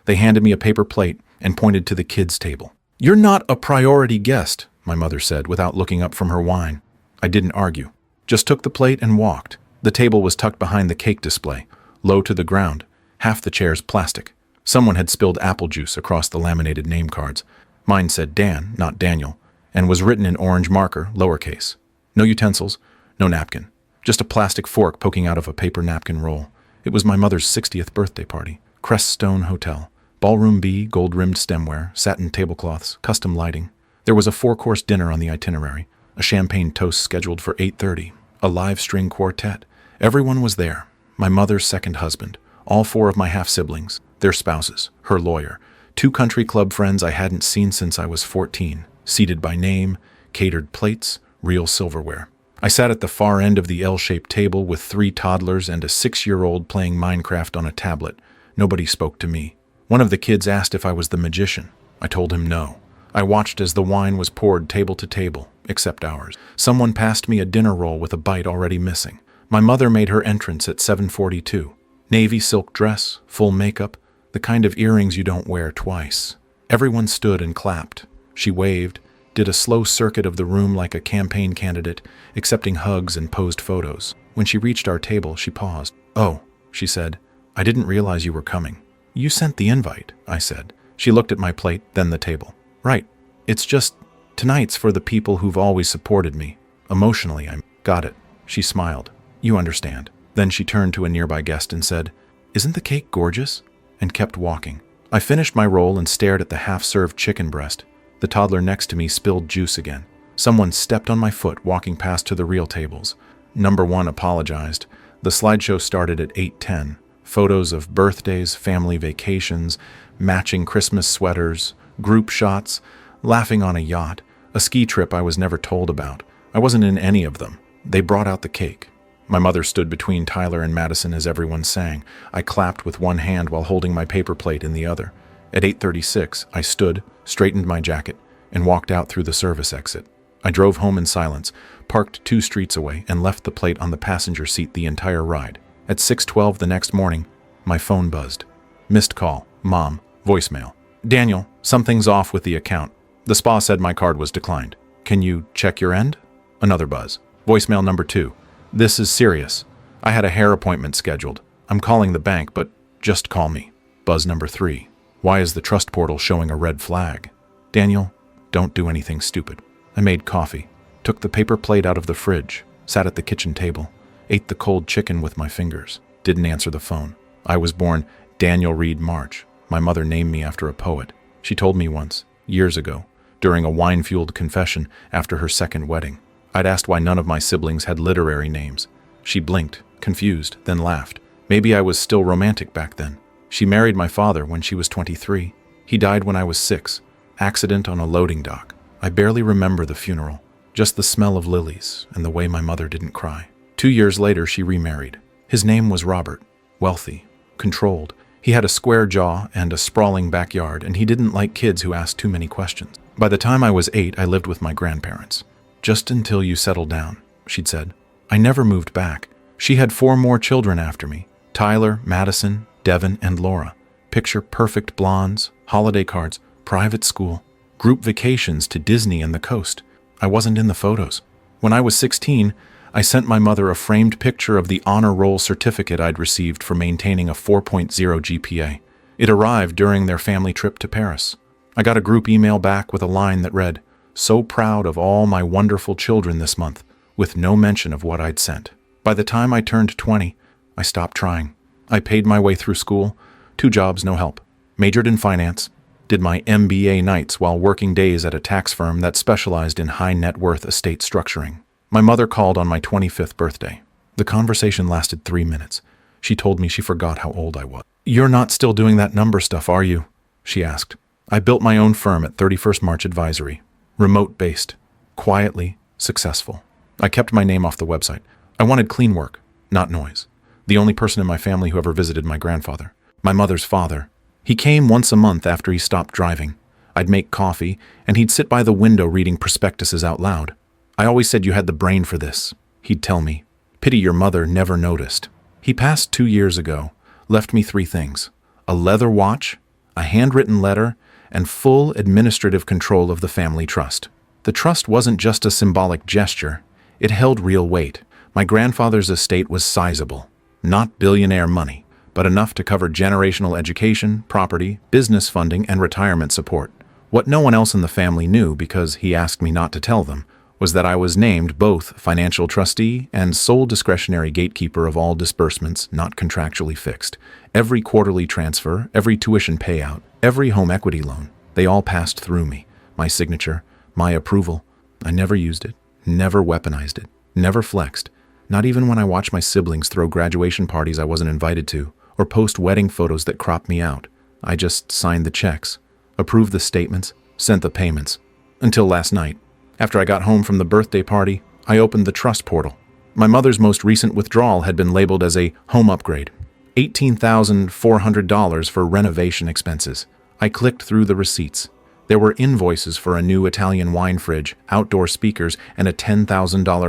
They handed me a paper plate and pointed to the kids' table. "You're not a priority guest," my mother said without looking up from her wine. I didn't argue, just took the plate and walked. The table was tucked behind the cake display, low to the ground, half the chairs plastic. Someone had spilled apple juice across the laminated name cards. Mine said Dan, not Daniel, and was written in orange marker, lowercase. No utensils, no napkin, just a plastic fork poking out of a paper napkin roll. It was my mother's 60th birthday party. Creststone Hotel. Ballroom B, gold-rimmed stemware, satin tablecloths, custom lighting. There was a 4-course dinner on the itinerary, a champagne toast scheduled for 8:30, a live string quartet. Everyone was there. My mother's second husband, all 4 of my half-siblings, their spouses, her lawyer, 2 country club friends I hadn't seen since I was 14, seated by name, catered plates, real silverware. I sat at the far end of the L-shaped table with 3 toddlers and a 6-year-old playing Minecraft on a tablet. Nobody spoke to me. One of the kids asked if I was the magician. I told him no. I watched as the wine was poured table to table, except ours. Someone passed me a dinner roll with a bite already missing. My mother made her entrance at 7:42. Navy silk dress, full makeup, the kind of earrings you don't wear twice. Everyone stood and clapped. She waved, did a slow circuit of the room like a campaign candidate, accepting hugs and posed photos. When she reached our table, she paused. "Oh," she said, "I didn't realize you were coming." "You sent the invite," I said. She looked at my plate, then the table. "Right. It's just, tonight's for the people who've always supported me. Emotionally, I got it." She smiled. "You understand." Then she turned to a nearby guest and said, "Isn't the cake gorgeous?" and kept walking. I finished my roll and stared at the half-served chicken breast. The toddler next to me spilled juice again. Someone stepped on my foot walking past to the real tables. Number 1 apologized. The slideshow started at 8:10. Photos of birthdays, family vacations, matching Christmas sweaters, group shots, laughing on a yacht, a ski trip I was never told about. I wasn't in any of them. They brought out the cake. My mother stood between Tyler and Madison as everyone sang. I clapped with one hand while holding my paper plate in the other. At 8:36, I stood, straightened my jacket, and walked out through the service exit. I drove home in silence, parked 2 streets away, and left the plate on the passenger seat the entire ride. At 6:12 the next morning, my phone buzzed. Missed call. Mom. Voicemail. "Daniel, something's off with the account. The spa said my card was declined. Can you check your end?" Another buzz. Voicemail number 2. "This is serious. I had a hair appointment scheduled. I'm calling the bank, but just call me." Buzz number 3. "Why is the trust portal showing a red flag?" "Daniel, don't do anything stupid." I made coffee, took the paper plate out of the fridge, sat at the kitchen table, ate the cold chicken with my fingers, didn't answer the phone. I was born Daniel Reed March. My mother named me after a poet. She told me once, years ago, during a wine-fueled confession after her second wedding. I'd asked why none of my siblings had literary names. She blinked, confused, then laughed. Maybe I was still romantic back then. She married my father when she was 23. He died when I was 6. Accident on a loading dock. I barely remember the funeral, just the smell of lilies and the way my mother didn't cry. 2 years later, she remarried. His name was Robert. Wealthy, controlled. He had a square jaw and a sprawling backyard, and he didn't like kids who asked too many questions. By the time I was 8, I lived with my grandparents. "Just until you settled down," she'd said. I never moved back. She had 4 more children after me. Tyler, Madison, Devin, and Laura. Picture perfect blondes, holiday cards, private school, group vacations to Disney and the coast. I wasn't in the photos. When I was 16, I sent my mother a framed picture of the honor roll certificate I'd received for maintaining a 4.0 GPA. It arrived during their family trip to Paris. I got a group email back with a line that read, "So proud of all my wonderful children this month," with no mention of what I'd sent. By the time I turned 20, I stopped trying. I paid my way through school, 2 jobs, no help. Majored in finance, did my MBA nights while working days at a tax firm that specialized in high net worth estate structuring. My mother called on my 25th birthday. The conversation lasted 3 minutes. She told me she forgot how old I was. "You're not still doing that number stuff, are you?" she asked. I built my own firm at 31st March Advisory. Remote-based, quietly successful. I kept my name off the website. I wanted clean work, not noise. The only person in my family who ever visited my grandfather, my mother's father. He came once a month after he stopped driving. I'd make coffee, and he'd sit by the window reading prospectuses out loud. "I always said you had the brain for this," he'd tell me. "Pity your mother never noticed." He passed 2 years ago, left me 3 things: a leather watch, a handwritten letter, and full administrative control of the family trust. The trust wasn't just a symbolic gesture, it held real weight. My grandfather's estate was sizable, not billionaire money, but enough to cover generational education, property, business funding, and retirement support. What no one else in the family knew, because he asked me not to tell them, was that I was named both financial trustee and sole discretionary gatekeeper of all disbursements not contractually fixed. Every quarterly transfer, every tuition payout, every home equity loan, they all passed through me. My signature, my approval. I never used it, never weaponized it, never flexed. Not even when I watched my siblings throw graduation parties I wasn't invited to, or post wedding photos that cropped me out. I just signed the checks, approved the statements, sent the payments. Until last night. After I got home from the birthday party, I opened the trust portal. My mother's most recent withdrawal had been labeled as a home upgrade. $18,400 for renovation expenses. I clicked through the receipts. There were invoices for a new Italian wine fridge, outdoor speakers, and a $10,000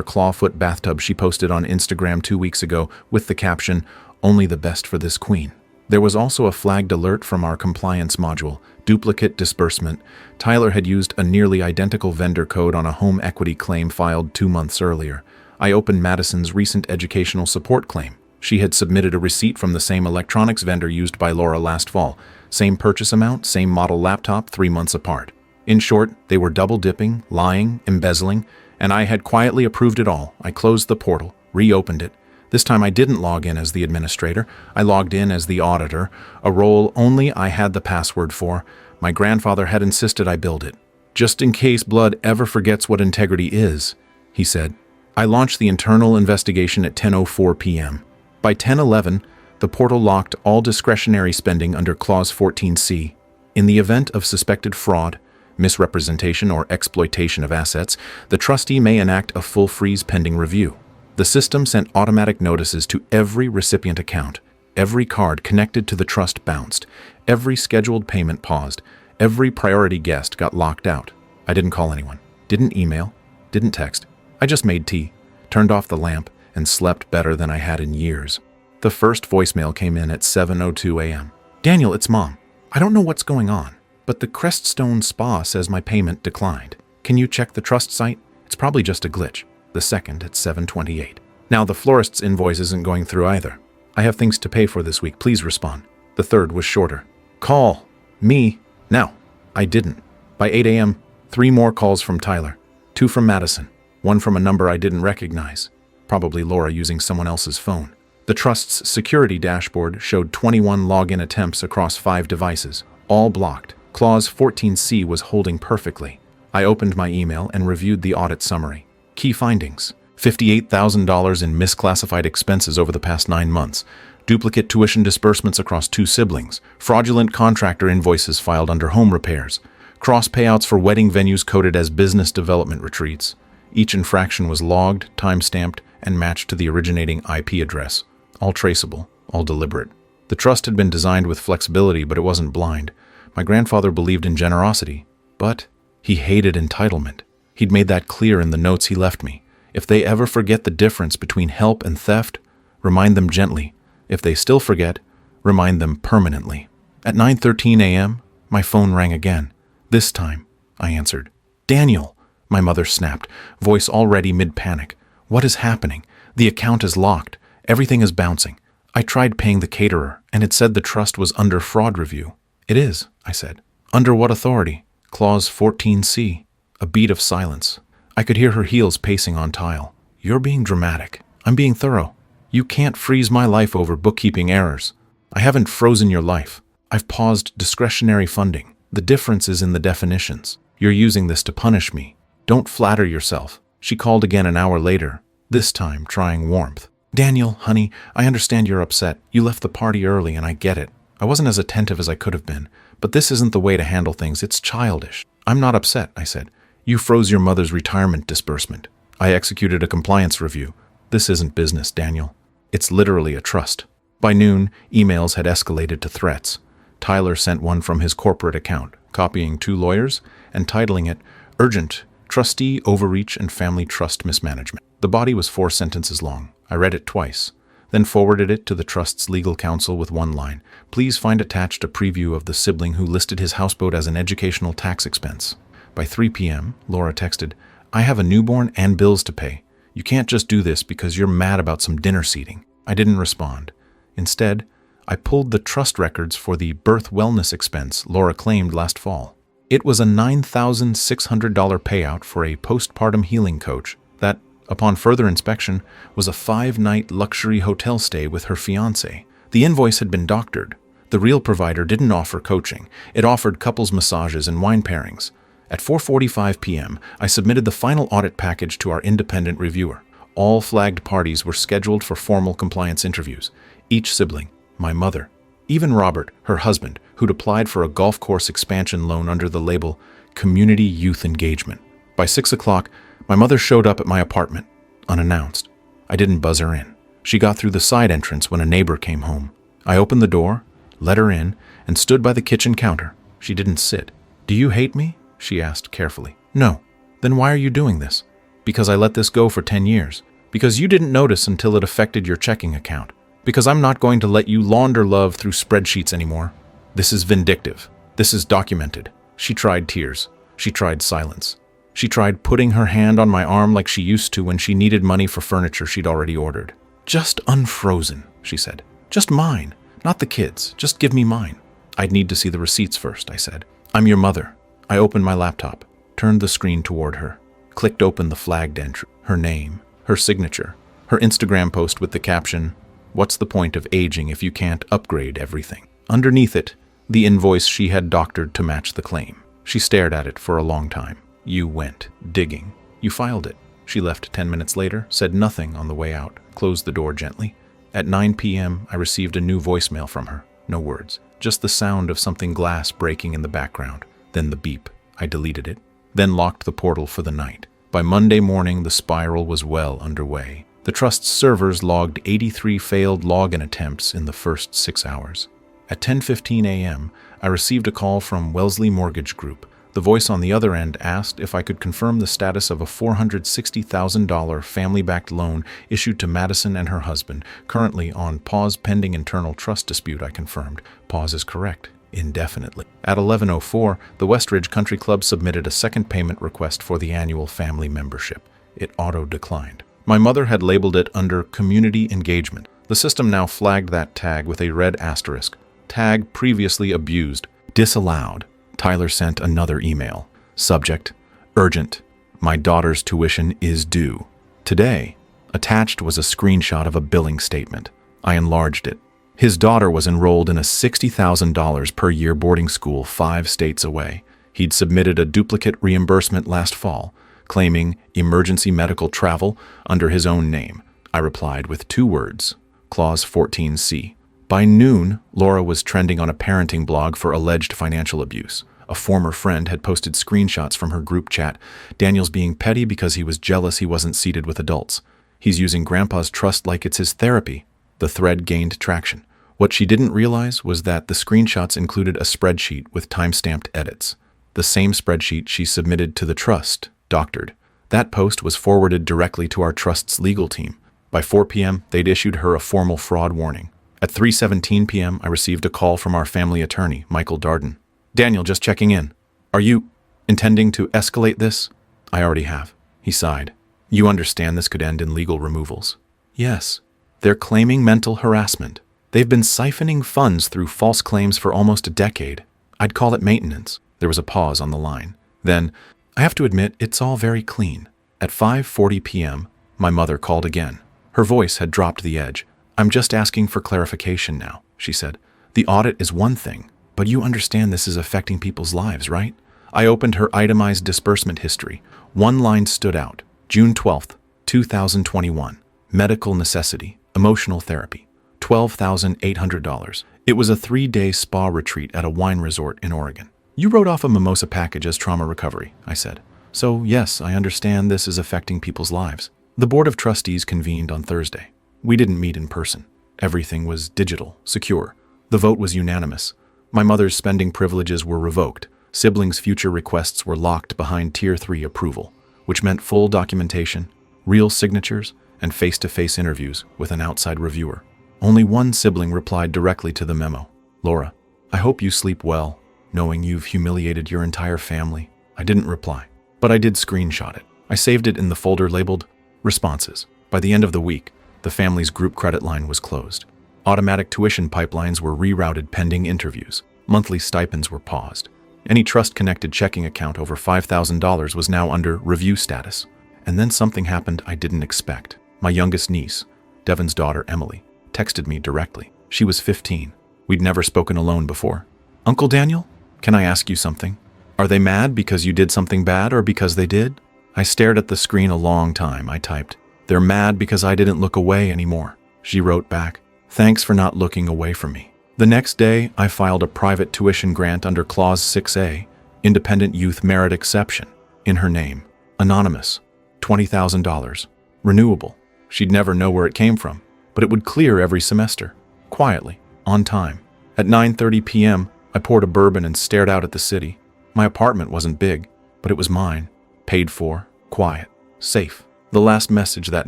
clawfoot bathtub she posted on Instagram 2 weeks ago with the caption, "Only the best for this queen." There was also a flagged alert from our compliance module, duplicate disbursement. Tyler had used a nearly identical vendor code on a home equity claim filed 2 months earlier. I opened Madison's recent educational support claim. She had submitted a receipt from the same electronics vendor used by Laura last fall. Same purchase amount, same model laptop, 3 months apart. In short, they were double-dipping, lying, embezzling, and I had quietly approved it all. I closed the portal, reopened it. This time I didn't log in as the administrator. I logged in as the auditor, a role only I had the password for. My grandfather had insisted I build it. "Just in case blood ever forgets what integrity is," he said. I launched the internal investigation at 10:04 p.m. By 10:11, the portal locked all discretionary spending under Clause 14C. In the event of suspected fraud, misrepresentation, or exploitation of assets, the trustee may enact a full freeze pending review. The system sent automatic notices to every recipient account. Every card connected to the trust bounced. Every scheduled payment paused. Every priority guest got locked out. I didn't call anyone, didn't email, didn't text. I just made tea, turned off the lamp, and slept better than I had in years. The first voicemail came in at 7:02 a.m. "Daniel, it's Mom. I don't know what's going on, but the Creststone Spa says my payment declined. Can you check the trust site? It's probably just a glitch." The second at 7:28. "Now the florist's invoice isn't going through either. I have things to pay for this week. Please respond." The third was shorter. "Call me now." I didn't. By 8 a.m., 3 more calls from Tyler. 2 from Madison. 1 from a number I didn't recognize. Probably Laura using someone else's phone. The trust's security dashboard showed 21 login attempts across 5 devices, all blocked. Clause 14C was holding perfectly. I opened my email and reviewed the audit summary. Key findings: $58,000 in misclassified expenses over the past 9 months, duplicate tuition disbursements across 2 siblings, fraudulent contractor invoices filed under home repairs, cross payouts for wedding venues coded as business development retreats. Each infraction was logged, time-stamped, and matched to the originating IP address. All traceable, all deliberate. The trust had been designed with flexibility, but it wasn't blind. My grandfather believed in generosity, but he hated entitlement. He'd made that clear in the notes he left me. If they ever forget the difference between help and theft, remind them gently. If they still forget, remind them permanently. At 9:13 a.m., my phone rang again. This time, I answered. "Daniel," my mother snapped, voice already mid-panic. "What is happening? The account is locked. Everything is bouncing. I tried paying the caterer, and it said the trust was under fraud review." "It is," I said. "Under what authority?" "Clause 14C. A beat of silence. I could hear her heels pacing on tile. "You're being dramatic. I'm being thorough. You can't freeze my life over bookkeeping errors. I haven't frozen your life. I've paused discretionary funding. The difference is in the definitions. You're using this to punish me. Don't flatter yourself." She called again an hour later, this time trying warmth. "Daniel, honey, I understand you're upset. You left the party early and I get it. I wasn't as attentive as I could have been, but this isn't the way to handle things. It's childish." "I'm not upset," I said. "You froze your mother's retirement disbursement. I executed a compliance review. This isn't business, Daniel. It's literally a trust." By noon, emails had escalated to threats. Tyler sent one from his corporate account, copying 2 lawyers and titling it, "Urgent, Trustee Overreach and Family Trust Mismanagement." The body was 4 sentences long. I read it twice, then forwarded it to the trust's legal counsel with one line. Please find attached a preview of the sibling who listed his houseboat as an educational tax expense. By 3 p.m., Laura texted, I have a newborn and bills to pay. You can't just do this because you're mad about some dinner seating. I didn't respond. Instead, I pulled the trust records for the birth wellness expense Laura claimed last fall. It was a $9,600 payout for a postpartum healing coach that, upon further inspection, was a 5-night luxury hotel stay with her fiancé. The invoice had been doctored. The real provider didn't offer coaching. It offered couples massages and wine pairings. At 4:45 p.m., I submitted the final audit package to our independent reviewer. All flagged parties were scheduled for formal compliance interviews. Each sibling, my mother, even Robert, her husband, who'd applied for a golf course expansion loan under the label Community Youth Engagement. By 6 o'clock, my mother showed up at my apartment, unannounced. I didn't buzz her in. She got through the side entrance when a neighbor came home. I opened the door, let her in, and stood by the kitchen counter. She didn't sit. Do you hate me? She asked carefully. No. Then why are you doing this? Because I let this go for 10 years. Because you didn't notice until it affected your checking account. Because I'm not going to let you launder love through spreadsheets anymore. This is vindictive. This is documented. She tried tears. She tried silence. She tried putting her hand on my arm like she used to when she needed money for furniture she'd already ordered. Just unfrozen, she said. Just mine. Not the kids. Just give me mine. I'd need to see the receipts first, I said. I'm your mother. I opened my laptop, turned the screen toward her, clicked open the flagged entry, her name, her signature, her Instagram post with the caption, "What's the point of aging if you can't upgrade everything?" Underneath it, the invoice she had doctored to match the claim. She stared at it for a long time. You went digging. You filed it. She left 10 minutes later, said nothing on the way out, closed the door gently. At 9 p.m., I received a new voicemail from her. No words, just the sound of something glass breaking in the background. Then the beep. I deleted it, then locked the portal for the night. By Monday morning, the spiral was well underway. The trust's servers logged 83 failed login attempts in the first 6 hours. At 10:15 a.m., I received a call from Wellesley Mortgage Group. The voice on the other end asked if I could confirm the status of a $460,000 family-backed loan issued to Madison and her husband, currently on pause pending internal trust dispute. I confirmed. Pause is correct. Indefinitely. At 11:04, the Westridge Country Club submitted a second payment request for the annual family membership. It auto-declined. My mother had labeled it under Community Engagement. The system now flagged that tag with a red asterisk. Tag previously abused. Disallowed. Tyler sent another email. Subject: Urgent. My daughter's tuition is due. Today. Attached was a screenshot of a billing statement. I enlarged it. His daughter was enrolled in a $60,000 per year boarding school 5 states away. He'd submitted a duplicate reimbursement last fall, claiming emergency medical travel under his own name. I replied with 2 words, Clause 14C. By noon, Laura was trending on a parenting blog for alleged financial abuse. A former friend had posted screenshots from her group chat. Daniel's being petty because he was jealous he wasn't seated with adults. He's using Grandpa's trust like it's his therapy. The thread gained traction. What she didn't realize was that the screenshots included a spreadsheet with time-stamped edits. The same spreadsheet she submitted to the trust, doctored. That post was forwarded directly to our trust's legal team. By 4 p.m., they'd issued her a formal fraud warning. At 3:17 p.m., I received a call from our family attorney, Michael Darden. Daniel, just checking in. Are you intending to escalate this? I already have. He sighed. You understand this could end in legal removals? Yes. They're claiming mental harassment. They've been siphoning funds through false claims for almost a decade. I'd call it maintenance. There was a pause on the line. Then, I have to admit, it's all very clean. At 5:40 p.m., my mother called again. Her voice had dropped the edge. I'm just asking for clarification now, she said. The audit is one thing, but you understand this is affecting people's lives, right? I opened her itemized disbursement history. One line stood out. June 12th, 2021. Medical necessity, emotional therapy, $12,800. It was a 3-day spa retreat at a wine resort in Oregon. You wrote off a mimosa package as trauma recovery, I said. So yes, I understand this is affecting people's lives. The Board of Trustees convened on Thursday. We didn't meet in person. Everything was digital, secure. The vote was unanimous. My mother's spending privileges were revoked. Siblings' future requests were locked behind Tier 3 approval, which meant full documentation, real signatures, and face-to-face interviews with an outside reviewer. Only one sibling replied directly to the memo. "Laura, I hope you sleep well, knowing you've humiliated your entire family." I didn't reply, but I did screenshot it. I saved it in the folder labeled Responses. By the end of the week, the family's group credit line was closed. Automatic tuition pipelines were rerouted pending interviews. Monthly stipends were paused. Any trust-connected checking account over $5,000 was now under review status. And then something happened I didn't expect. My youngest niece, Devon's daughter Emily, texted me directly. She was 15. We'd never spoken alone before. "Uncle Daniel, can I ask you something? Are they mad because you did something bad or because they did?" I stared at the screen a long time. I typed, "They're mad because I didn't look away anymore." She wrote back, "Thanks for not looking away from me." The next day, I filed a private tuition grant under Clause 6A, Independent Youth Merit Exception, in her name. Anonymous. $20,000. Renewable. She'd never know where it came from, but it would clear every semester. Quietly. On time. At 9:30 p.m., I poured a bourbon and stared out at the city. My apartment wasn't big, but it was mine. Paid for. Quiet. Safe. The last message that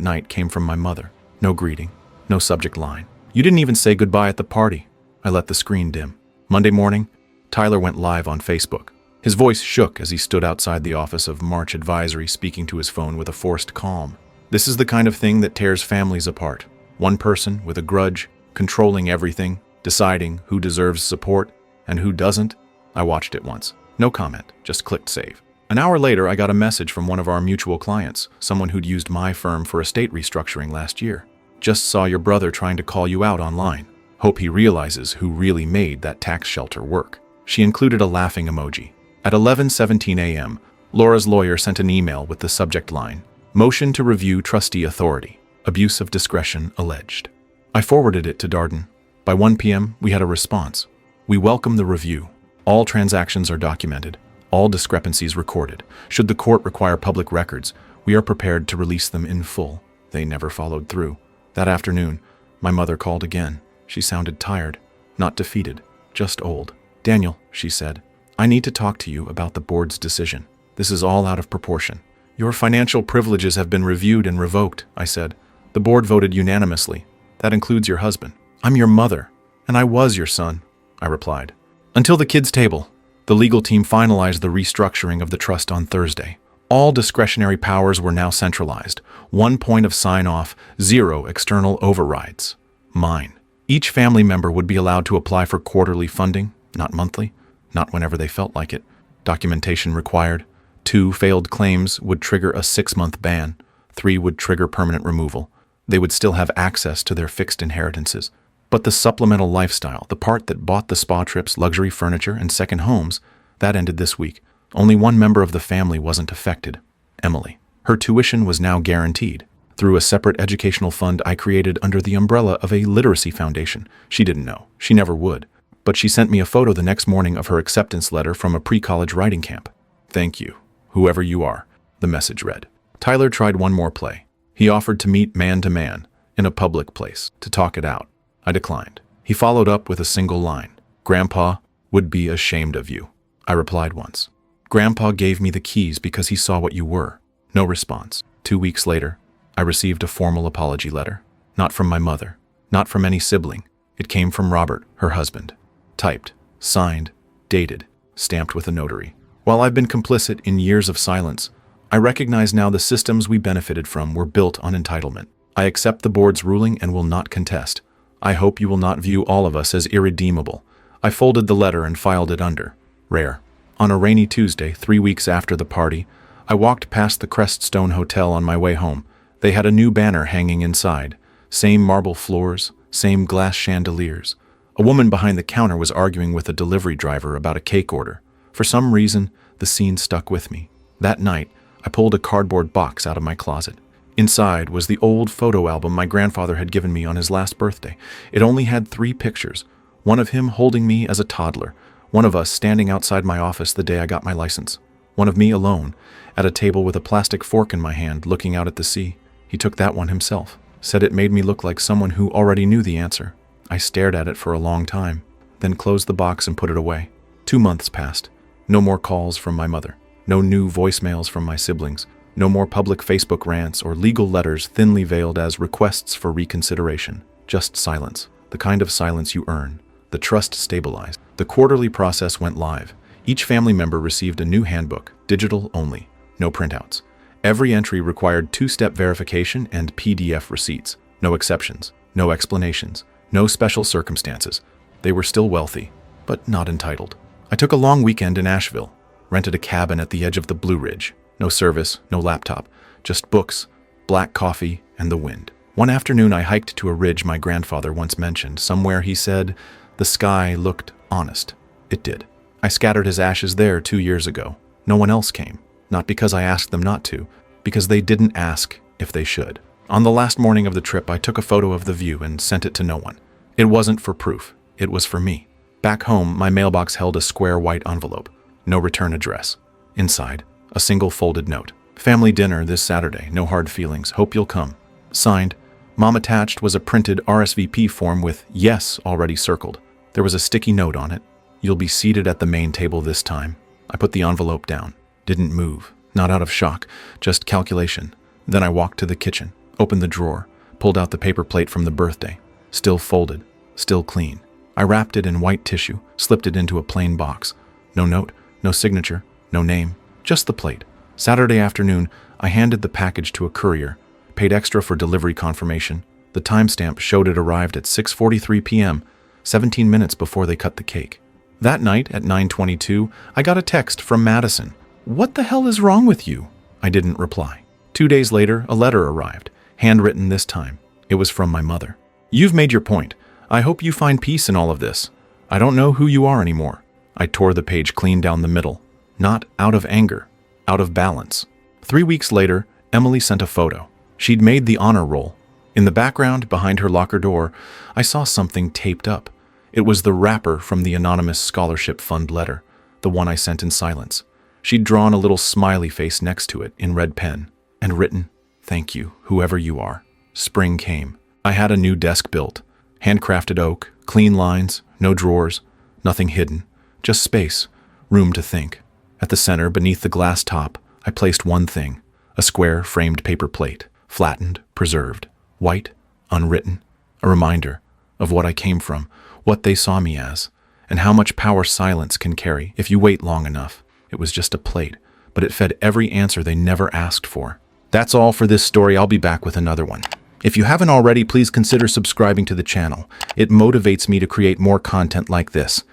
night came from my mother. No greeting. No subject line. "You didn't even say goodbye at the party." I let the screen dim. Monday morning, Tyler went live on Facebook. His voice shook as he stood outside the office of March Advisory, speaking to his phone with a forced calm. This is the kind of thing that tears families apart. One person with a grudge, controlling everything, deciding who deserves support and who doesn't. I watched it once. No comment, just clicked save. An hour later, I got a message from one of our mutual clients, someone who'd used my firm for estate restructuring last year. "Just saw your brother trying to call you out online. Hope he realizes who really made that tax shelter work." She included a laughing emoji. At 11:17 a.m., Laura's lawyer sent an email with the subject line, "Motion to review trustee authority. Abuse of discretion alleged." I forwarded it to Darden. By 1 p.m., we had a response. "We welcome the review. All transactions are documented. All discrepancies recorded. Should the court require public records, we are prepared to release them in full." They never followed through. That afternoon, my mother called again. She sounded tired, not defeated, just old. "Daniel," she said, "I need to talk to you about the board's decision. This is all out of proportion." "Your financial privileges have been reviewed and revoked," I said. "The board voted unanimously. That includes your husband." "I'm your mother, and I was your son," I replied. Until the kids' table, the legal team finalized the restructuring of the trust on Thursday. All discretionary powers were now centralized. 1 point of sign-off, 0 external overrides. Mine. Each family member would be allowed to apply for quarterly funding, not monthly, not whenever they felt like it. Documentation required. 2 failed claims would trigger a 6-month ban. 3 would trigger permanent removal. They would still have access to their fixed inheritances. But the supplemental lifestyle, the part that bought the spa trips, luxury furniture, and second homes, that ended this week. Only one member of the family wasn't affected, Emily. Her tuition was now guaranteed through a separate educational fund I created under the umbrella of a literacy foundation. She didn't know. She never would. But she sent me a photo the next morning of her acceptance letter from a pre-college writing camp. "Thank you, whoever you are," the message read. Tyler tried one more play. He offered to meet man-to-man in a public place to talk it out. I declined. He followed up with a single line. "Grandpa would be ashamed of you." I replied once. "Grandpa gave me the keys because he saw what you were." No response. 2 weeks later, I received a formal apology letter. Not from my mother. Not from any sibling. It came from Robert, her husband. Typed, signed, dated, stamped with a notary. While I've been complicit in years of silence, I recognize now the systems we benefited from were built on entitlement. I accept the board's ruling and will not contest. I hope you will not view all of us as irredeemable. I folded the letter and filed it under. Rare. On a rainy Tuesday, 3 weeks after the party, I walked past the Creststone Hotel on my way home. They had a new banner hanging inside. Same marble floors, same glass chandeliers. A woman behind the counter was arguing with a delivery driver about a cake order. For some reason, the scene stuck with me. That night, I pulled a cardboard box out of my closet. Inside was the old photo album my grandfather had given me on his last birthday. It only had 3 pictures. One of him holding me as a toddler. One of us standing outside my office the day I got my license. One of me alone, at a table with a plastic fork in my hand, looking out at the sea. He took that one himself. Said it made me look like someone who already knew the answer. I stared at it for a long time, then closed the box and put it away. 2 months passed. No more calls from my mother. No new voicemails from my siblings. No more public Facebook rants or legal letters thinly veiled as requests for reconsideration. Just silence, the kind of silence you earn. The trust stabilized. The quarterly process went live. Each family member received a new handbook, digital only, no printouts. Every entry required two-step verification and PDF receipts. No exceptions, no explanations, no special circumstances. They were still wealthy, but not entitled. I took a long weekend in Asheville, rented a cabin at the edge of the Blue Ridge. No service, no laptop, just books, black coffee, and the wind. One afternoon I hiked to a ridge my grandfather once mentioned. Somewhere, he said, the sky looked honest. It did. I scattered his ashes there 2 years ago. No one else came. Not because I asked them not to, because they didn't ask if they should. On the last morning of the trip, I took a photo of the view and sent it to no one. It wasn't for proof. It was for me. Back home, my mailbox held a square white envelope. No return address. Inside, a single folded note. Family dinner this Saturday. No hard feelings. Hope you'll come. Signed. Mom. Attached was a printed RSVP form with yes already circled. There was a sticky note on it. You'll be seated at the main table this time. I put the envelope down. Didn't move. Not out of shock. Just calculation. Then I walked to the kitchen, opened the drawer, pulled out the paper plate from the birthday. Still folded. Still clean. I wrapped it in white tissue, slipped it into a plain box. No note, no signature, no name, just the plate. Saturday afternoon, I handed the package to a courier, paid extra for delivery confirmation. The timestamp showed it arrived at 6:43 p.m., 17 minutes before they cut the cake. That night at 9:22, I got a text from Madison. "What the hell is wrong with you?" I didn't reply. 2 days later, a letter arrived, handwritten this time. It was from my mother. "You've made your point. I hope you find peace in all of this. I don't know who you are anymore." I tore the page clean down the middle. Not out of anger, out of balance. 3 weeks later, Emily sent a photo. She'd made the honor roll. In the background, behind her locker door, I saw something taped up. It was the wrapper from the anonymous scholarship fund letter, the one I sent in silence. She'd drawn a little smiley face next to it in red pen, and written, "Thank you, whoever you are." Spring came. I had a new desk built. Handcrafted oak, clean lines, no drawers, nothing hidden, just space, room to think. At the center, beneath the glass top, I placed one thing, a square framed paper plate, flattened, preserved, white, unwritten, a reminder of what I came from, what they saw me as, and how much power silence can carry if you wait long enough. It was just a plate, but it fed every answer they never asked for. That's all for this story. I'll be back with another one. If you haven't already, please consider subscribing to the channel. It motivates me to create more content like this.